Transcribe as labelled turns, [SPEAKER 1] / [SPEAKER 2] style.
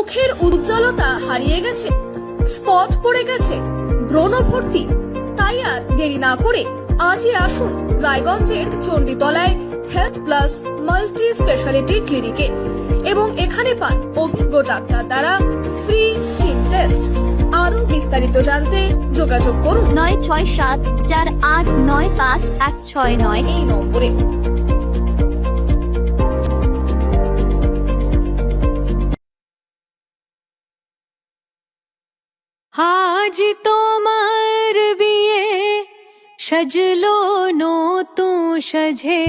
[SPEAKER 1] চোখের উজ্জ্বলতা হারিয়ে গেছে, স্পট পড়ে গেছে, ব্রণ ভর্তি? তাই আর দেরি না করে আজই আসুন রায়গঞ্জের চণ্ডীতলায় হেলথ প্লাস মাল্টি স্পেশালিটি ক্লিনিকে এবং এখানে পান অভিজ্ঞ ডাক্তার দ্বারা ফ্রি স্কিন টেস্ট। আরো বিস্তারিত জানতে যোগাযোগ করুন
[SPEAKER 2] 9674895169
[SPEAKER 1] এই নম্বরে।
[SPEAKER 3] আজ তোমার বিয়ে, সাজলো নতুন সাজে।